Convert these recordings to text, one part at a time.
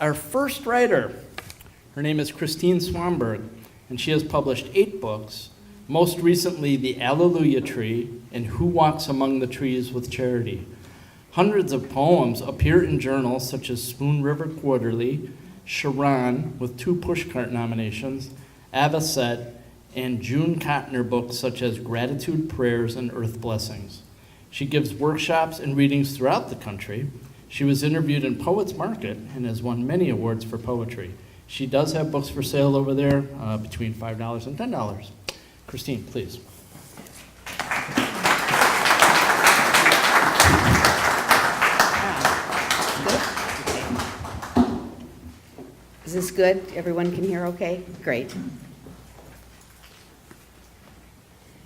Our first writer, her name is Christine Swanberg, and she has published 8 books, most recently The Alleluia Tree and Who Walks Among the Trees with Charity. Hundreds of poems appear in journals such as Spoon River Quarterly, Sharon with 2 Pushcart nominations, Avocet, and June Cotner books such as Gratitude, Prayers, and Earth Blessings. She gives workshops and readings throughout the country. She was interviewed in Poets Market and has won many awards for poetry. She does have books for sale over there between $5 and $10. Christine, please. Is this good? Everyone can hear okay? Great.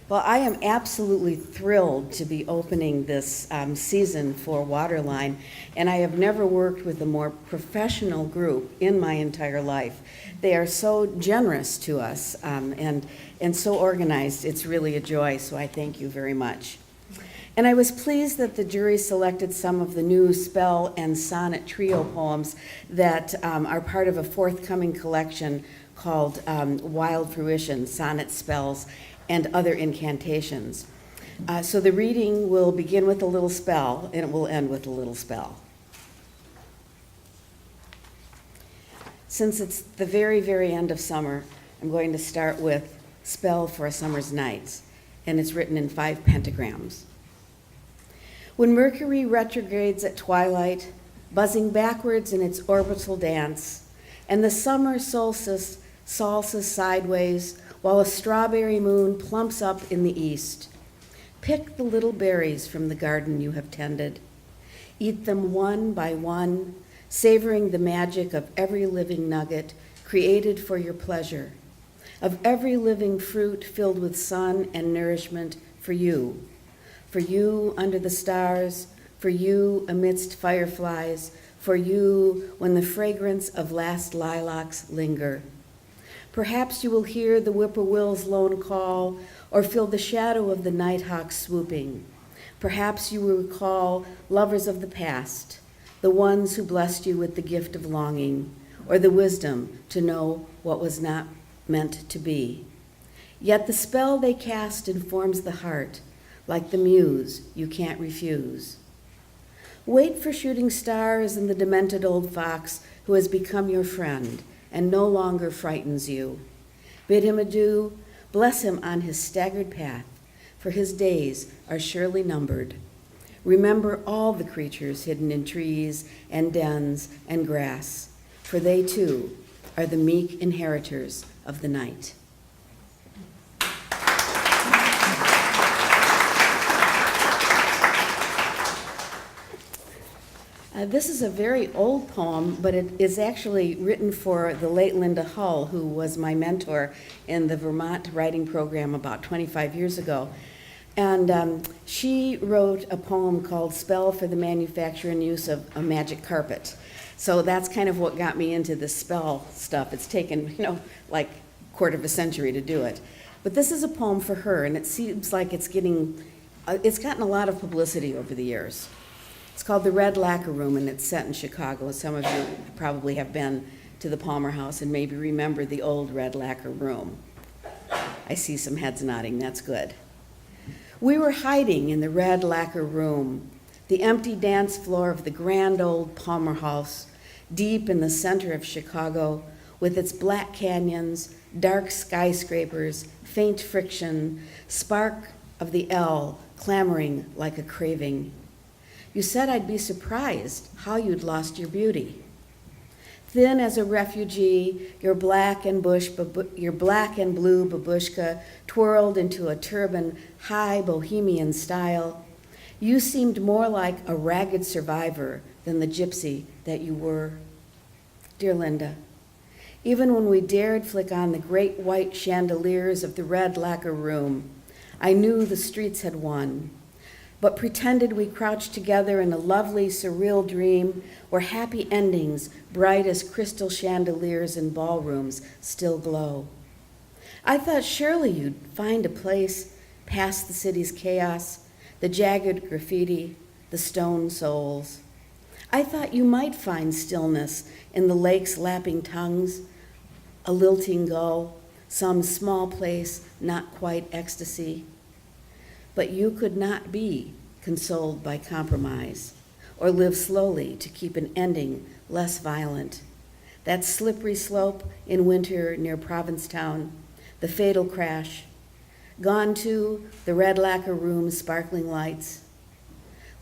Well, I am absolutely thrilled to be opening this season for Waterline, and I have never worked with a more professional group in my entire life. They are so generous to us and so organized. It's really a joy, so I thank you very much. And I was pleased that the jury selected some of the new spell and sonnet trio poems that are part of a forthcoming collection called Wild Fruition, Sonnet Spells, and Other Incantations. So the reading will begin with a little spell, and it will end with a little spell. Since it's the very, very end of summer, I'm going to start with Spell for a Summer's Night, and it's written in 5 pentagrams. When Mercury retrogrades at twilight, buzzing backwards in its orbital dance, and the summer solstice salsas sideways while a strawberry moon plumps up in the east, pick the little berries from the garden you have tended. Eat them one by one, savoring the magic of every living nugget created for your pleasure, of every living fruit filled with sun and nourishment for you under the stars, for you amidst fireflies, for you when the fragrance of last lilacs linger. Perhaps you will hear the whippoorwill's lone call or feel the shadow of the nighthawk swooping. Perhaps you will recall lovers of the past, the ones who blessed you with the gift of longing or the wisdom to know what was not meant to be. Yet the spell they cast informs the heart, like the muse you can't refuse. Wait for shooting stars and the demented old fox who has become your friend and no longer frightens you. Bid him adieu, bless him on his staggered path, for his days are surely numbered. Remember all the creatures hidden in trees and dens and grass, for they too are the meek inheritors of the night. This is a very old poem, but it is actually written for the late Linda Hull, who was my mentor in the Vermont writing program about 25 years ago. And she wrote a poem called Spell for the Manufacture and Use of a Magic Carpet. So that's kind of what got me into the spell stuff. It's taken, like a quarter of a century to do it. But this is a poem for her, and it seems like it's gotten a lot of publicity over the years. It's called The Red Lacquer Room, and it's set in Chicago. Some of you probably have been to the Palmer House and maybe remember the old Red Lacquer Room. I see some heads nodding, that's good. We were hiding in the Red Lacquer Room, the empty dance floor of the grand old Palmer House, deep in the center of Chicago, with its black canyons, dark skyscrapers, faint friction, spark of the L clamoring like a craving. You said I'd be surprised how you'd lost your beauty. Thin as a refugee, your black and blue babushka twirled into a turban, high bohemian style. You seemed more like a ragged survivor than the gypsy that you were. Dear Linda, even when we dared flick on the great white chandeliers of the Red Lacquer Room, I knew the streets had won, but pretended we crouched together in a lovely, surreal dream where happy endings, bright as crystal chandeliers in ballrooms, still glow. I thought surely you'd find a place past the city's chaos, the jagged graffiti, the stone souls. I thought you might find stillness in the lake's lapping tongues, a lilting gull, some small place not quite ecstasy. But you could not be consoled by compromise or live slowly to keep an ending less violent. That slippery slope in winter near Provincetown, the fatal crash, gone too, the red lacquer room's sparkling lights.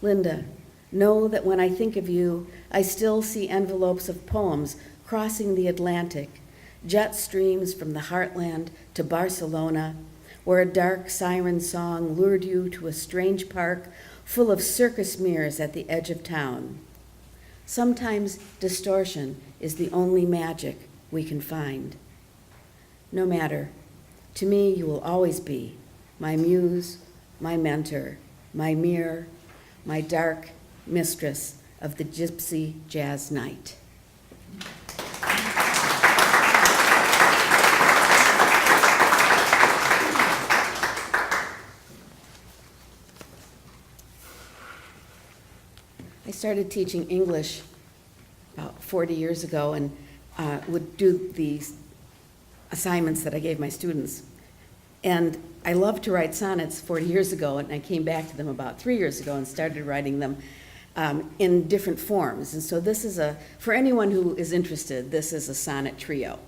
Linda, know that when I think of you, I still see envelopes of poems crossing the Atlantic, jet streams from the heartland to Barcelona, where a dark siren song lured you to a strange park full of circus mirrors at the edge of town. Sometimes distortion is the only magic we can find. No matter, to me you will always be my muse, my mentor, my mirror, my dark mistress of the gypsy jazz night. I started teaching English about 40 years ago and would do these assignments that I gave my students. And I loved to write sonnets 40 years ago, and I came back to them about 3 years ago and started writing them in different forms. And so this is for anyone who is interested, this is a sonnet trio.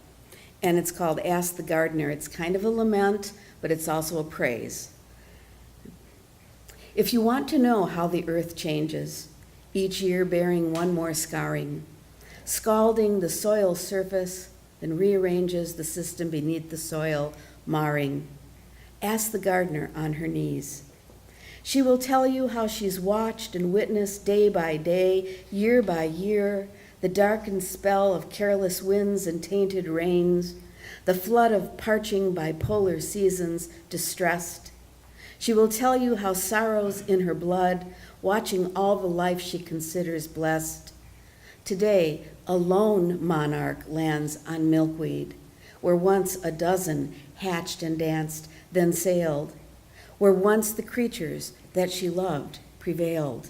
And it's called Ask the Gardener. It's kind of a lament, but it's also a praise. If you want to know how the earth changes, each year bearing one more scarring, scalding the soil surface, then rearranges the system beneath the soil, marring. Ask the gardener on her knees. She will tell you how she's watched and witnessed day by day, year by year, the darkened spell of careless winds and tainted rains, the flood of parching bipolar seasons, distressed. She will tell you how sorrows in her blood, watching all the life she considers blessed. Today, a lone monarch lands on milkweed, where once a dozen hatched and danced, then sailed, where once the creatures that she loved prevailed.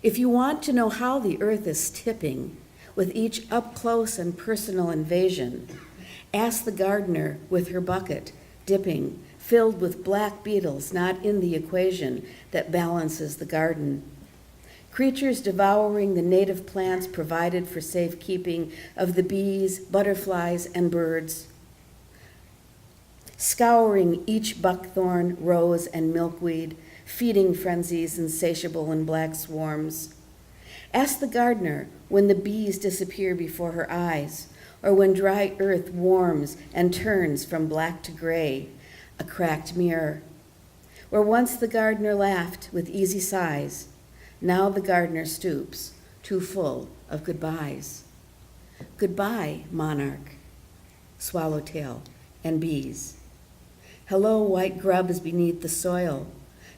If you want to know how the earth is tipping with each up-close and personal invasion, ask the gardener with her bucket, dipping, filled with black beetles not in the equation that balances the garden. Creatures devouring the native plants provided for safekeeping of the bees, butterflies, and birds. Scouring each buckthorn, rose, and milkweed, feeding frenzies insatiable in black swarms. Ask the gardener when the bees disappear before her eyes, or when dry earth warms and turns from black to gray, a cracked mirror. Where once the gardener laughed with easy sighs, now the gardener stoops, too full of goodbyes. Goodbye, monarch, swallowtail, and bees. Hello, white grubs beneath the soil,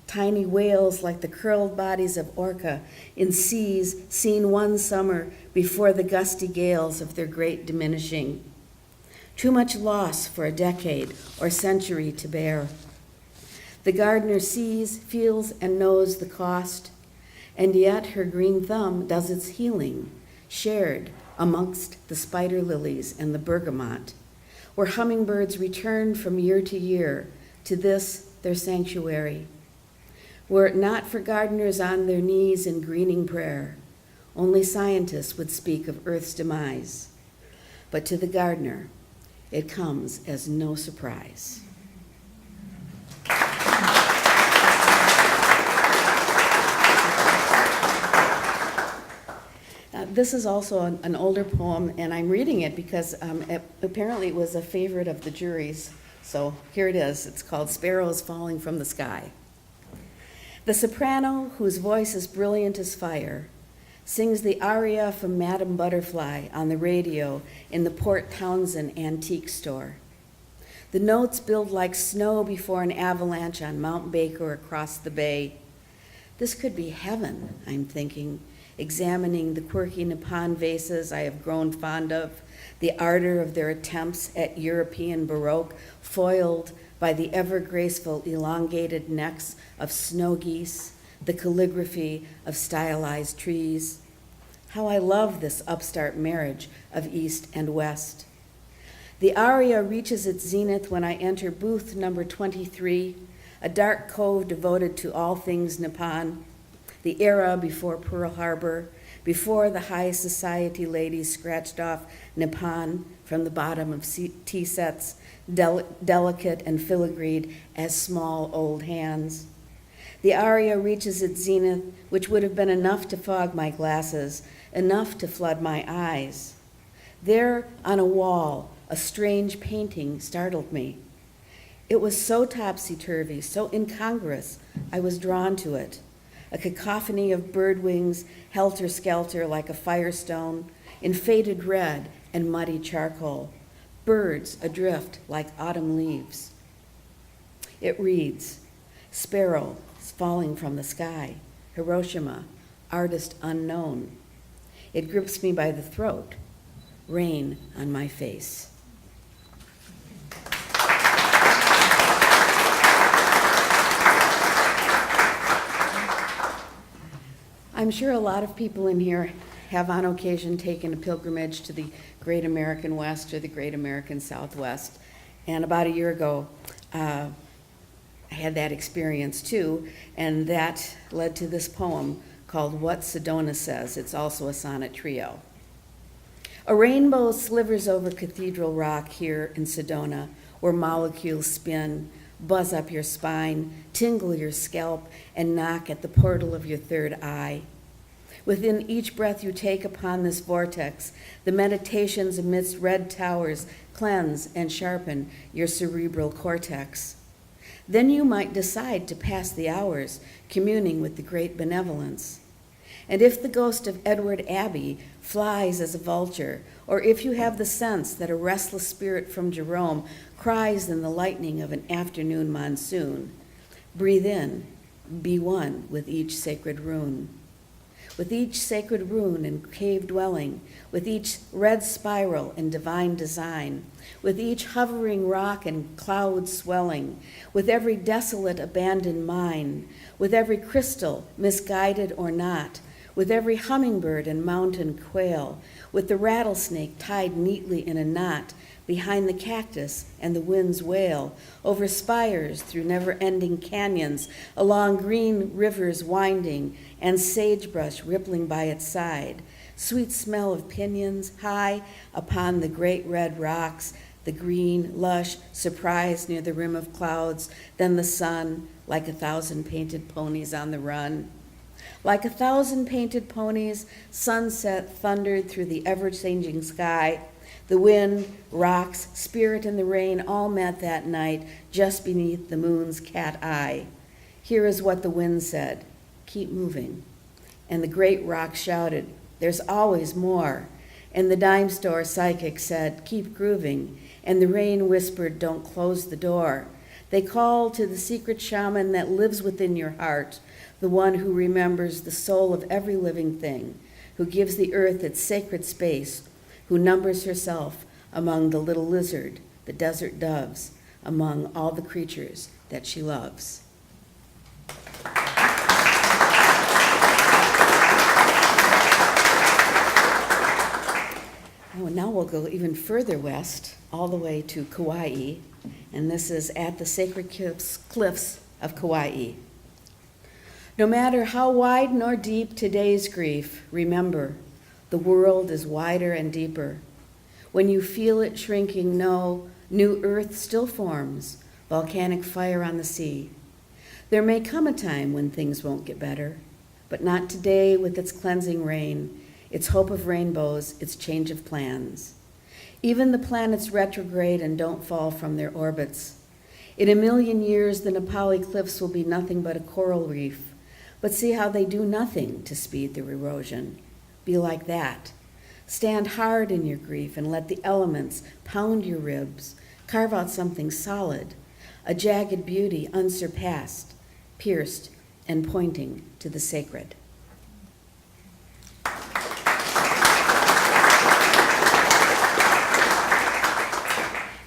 tiny whales like the curled bodies of orca in seas seen one summer before the gusty gales of their great diminishing. Too much loss for a decade or century to bear. The gardener sees, feels, and knows the cost, and yet her green thumb does its healing, shared amongst the spider lilies and the bergamot, where hummingbirds return from year to year to this, their sanctuary. Were it not for gardeners on their knees in greening prayer, only scientists would speak of Earth's demise. But to the gardener, it comes as no surprise. This is also an older poem, and I'm reading it because apparently it was a favorite of the jury's. So here it is. It's called Sparrows Falling from the Sky. The soprano, whose voice is brilliant as fire, sings the aria from Madame Butterfly on the radio in the Port Townsend antique store. The notes build like snow before an avalanche on Mount Baker across the bay. This could be heaven, I'm thinking, examining the quirky Nippon vases I have grown fond of, the ardor of their attempts at European Baroque, foiled by the ever-graceful elongated necks of snow geese, the calligraphy of stylized trees. How I love this upstart marriage of East and West. The aria reaches its zenith when I enter booth number 23, a dark cove devoted to all things Nippon, the era before Pearl Harbor, before the high society ladies scratched off Nippon from the bottom of tea sets, delicate and filigreed as small old hands. The aria reaches its zenith, which would have been enough to fog my glasses, enough to flood my eyes. There on a wall, a strange painting startled me. It was so topsy-turvy, so incongruous, I was drawn to it. A cacophony of bird wings, helter-skelter like a firestone, in faded red and muddy charcoal, birds adrift like autumn leaves. It reads, "Sparrow falling from the sky, Hiroshima, artist unknown." It grips me by the throat, rain on my face. I'm sure a lot of people in here have on occasion taken a pilgrimage to the Great American West or the Great American Southwest. And about a year ago, I had that experience too, and that led to this poem called What Sedona Says. It's also a sonnet trio. A rainbow slivers over Cathedral Rock here in Sedona, where molecules spin, buzz up your spine, tingle your scalp, and knock at the portal of your third eye. Within each breath you take upon this vortex, the meditations amidst red towers cleanse and sharpen your cerebral cortex. Then you might decide to pass the hours communing with the great benevolence. And if the ghost of Edward Abbey flies as a vulture, or if you have the sense that a restless spirit from Jerome cries in the lightning of an afternoon monsoon, breathe in, be one with each sacred rune. With each sacred rune and cave dwelling, with each red spiral and divine design, with each hovering rock and cloud swelling, with every desolate abandoned mine, with every crystal, misguided or not, with every hummingbird and mountain quail, with the rattlesnake tied neatly in a knot behind the cactus and the wind's wail, over spires through never-ending canyons, along green rivers winding, and sagebrush rippling by its side, sweet smell of pinions high upon the great red rocks, the green, lush surprise near the rim of clouds, then the sun, like 1,000 painted ponies on the run. Like 1,000 painted ponies, sunset thundered through the ever-changing sky. The wind, rocks, spirit, and the rain all met that night just beneath the moon's cat eye. Here is what the wind said, "Keep moving." And the great rock shouted, "There's always more." And the dime store psychic said, "Keep grooving." And the rain whispered, "Don't close the door." They called to the secret shaman that lives within your heart, the one who remembers the soul of every living thing, who gives the earth its sacred space, who numbers herself among the little lizard, the desert doves, among all the creatures that she loves. Oh, now we'll go even further west, all the way to Kauai, and this is At the Sacred Cliffs of Kauai. No matter how wide nor deep today's grief, remember, the world is wider and deeper. When you feel it shrinking, know, new earth still forms, volcanic fire on the sea. There may come a time when things won't get better, but not today with its cleansing rain, its hope of rainbows, its change of plans. Even the planets retrograde and don't fall from their orbits. In 1,000,000 years, the Nepali cliffs will be nothing but a coral reef, but see how they do nothing to speed their erosion. Be like that. Stand hard in your grief and let the elements pound your ribs. Carve out something solid, a jagged beauty unsurpassed, pierced and pointing to the sacred.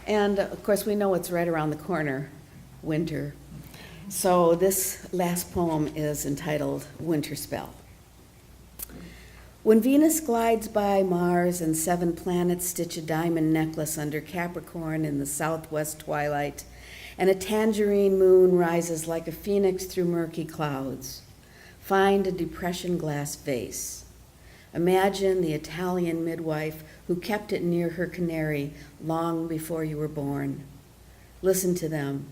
And of course, we know it's right around the corner, winter. So this last poem is entitled Winter Spell. When Venus glides by Mars and 7 planets stitch a diamond necklace under Capricorn in the southwest twilight, and a tangerine moon rises like a phoenix through murky clouds, find a depression glass vase. Imagine the Italian midwife who kept it near her canary long before you were born. Listen to them.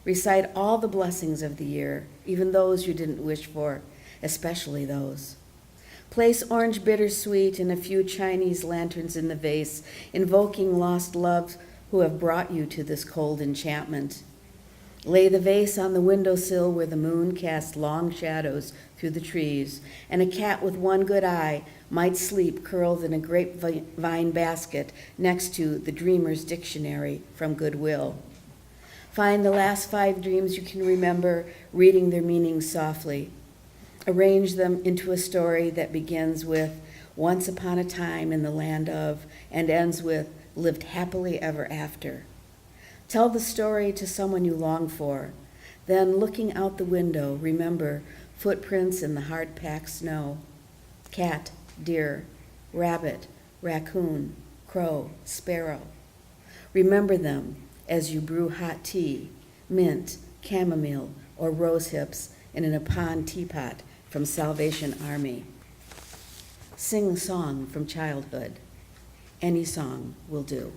Recite all the blessings of the year, even those you didn't wish for, especially those. Place orange bittersweet and a few Chinese lanterns in the vase, invoking lost loves who have brought you to this cold enchantment. Lay the vase on the windowsill where the moon casts long shadows through the trees, and a cat with one good eye might sleep curled in a grapevine basket next to the Dreamer's Dictionary from Goodwill. Find the last 5 dreams you can remember, reading their meanings softly. Arrange them into a story that begins with once upon a time in the land of, and ends with lived happily ever after. Tell the story to someone you long for. Then, looking out the window, remember footprints in the hard-packed snow. Cat, deer, rabbit, raccoon, crow, sparrow. Remember them as you brew hot tea, mint, chamomile, or rose hips in an Nippon teapot from Salvation Army. Sing a song from childhood. Any song will do.